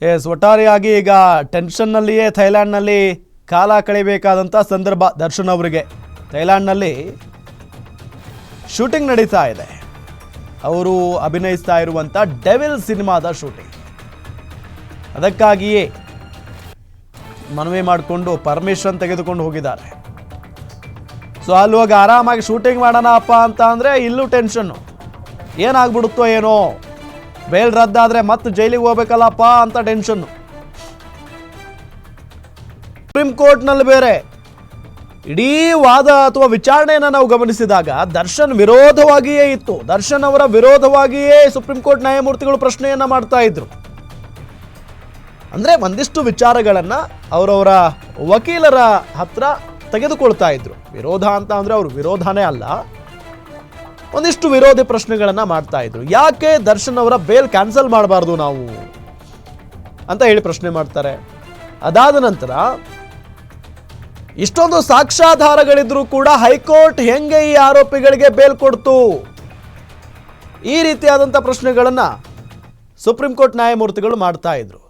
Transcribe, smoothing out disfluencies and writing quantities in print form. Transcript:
S, ಒಟ್ಟಾರೆಯಾಗಿ ಈಗ ಟೆನ್ಷನ್ನಲ್ಲಿಯೇ ಥೈಲ್ಯಾಂಡ್ನಲ್ಲಿ ಕಾಲ ಕಳೆಯಬೇಕಾದಂಥ ಸಂದರ್ಭ ದರ್ಶನ್ ಅವರಿಗೆ. ಥೈಲ್ಯಾಂಡ್ನಲ್ಲಿ ಶೂಟಿಂಗ್ ನಡೀತಾ ಇದೆ. ಅವರು ಅಭಿನಯಿಸ್ತಾ ಇರುವಂಥ ಡೆವಿಲ್ ಸಿನಿಮಾದ ಶೂಟಿಂಗ್. ಅದಕ್ಕಾಗಿಯೇ ಮನವಿ ಮಾಡಿಕೊಂಡು ಪರ್ಮಿಷನ್ ತೆಗೆದುಕೊಂಡು ಹೋಗಿದ್ದಾರೆ. ಸೊ ಅಲ್ಲಿ ಹೋಗಿ ಆರಾಮಾಗಿ ಶೂಟಿಂಗ್ ಮಾಡೋಣ ಅಪ್ಪ ಅಂತ ಅಂದರೆ ಇಲ್ಲೂ ಟೆನ್ಷನ್ನು. ಏನಾಗ್ಬಿಡುತ್ತೋ ಏನೋ, ಬೇಲ್ ರದ್ದಾದರೆ ಮತ್ತೆ ಜೈಲಿಗೆ ಹೋಗ್ಬೇಕಲ್ಲಪ್ಪ ಅಂತ ಟೆನ್ಷನ್ನು. ಸುಪ್ರೀಂ ಕೋರ್ಟ್ನಲ್ಲಿ ಬೇರೆ ಇಡೀ ವಾದ ಅಥವಾ ವಿಚಾರಣೆಯನ್ನು ನಾವು ಗಮನಿಸಿದಾಗ ದರ್ಶನ್ ವಿರೋಧವಾಗಿಯೇ ಇತ್ತು. ದರ್ಶನ್ ಅವರ ವಿರೋಧವಾಗಿಯೇ ಸುಪ್ರೀಂ ಕೋರ್ಟ್ ನ್ಯಾಯಮೂರ್ತಿಗಳು ಪ್ರಶ್ನೆಯನ್ನ ಮಾಡ್ತಾ ಇದ್ರು. ಅಂದ್ರೆ ಒಂದಿಷ್ಟು ವಿಚಾರಗಳನ್ನ ಅವರವರ ವಕೀಲರ ಹತ್ರ ತೆಗೆದುಕೊಳ್ತಾ ಇದ್ರು. ವಿರೋಧ ಅಂತ ಅಂದ್ರೆ ಅವರು ವಿರೋಧನೇ ಅಲ್ಲ, ಒಂದಿಷ್ಟು ವಿರೋಧಿ ಪ್ರಶ್ನೆಗಳನ್ನ ಮಾಡ್ತಾ ಇದ್ರು. ಯಾಕೆ ದರ್ಶನ್ ಅವರ ಬೇಲ್ ಕ್ಯಾನ್ಸಲ್ ಮಾಡಬಾರ್ದು ನಾವು ಅಂತ ಹೇಳಿ ಪ್ರಶ್ನೆ ಮಾಡ್ತಾರೆ. ಅದಾದ ನಂತರ ಇಷ್ಟೊಂದು ಸಾಕ್ಷ್ಯಾಧಾರಗಳಿದ್ರೂ ಕೂಡ ಹೈಕೋರ್ಟ್ ಹೆಂಗೆ ಈ ಆರೋಪಿಗಳಿಗೆ ಬೇಲ್ ಕೊಡ್ತು, ಈ ರೀತಿಯಾದಂಥ ಪ್ರಶ್ನೆಗಳನ್ನ ಸುಪ್ರೀಂ ಕೋರ್ಟ್ ನ್ಯಾಯಮೂರ್ತಿಗಳು ಮಾಡ್ತಾ ಇದ್ರು.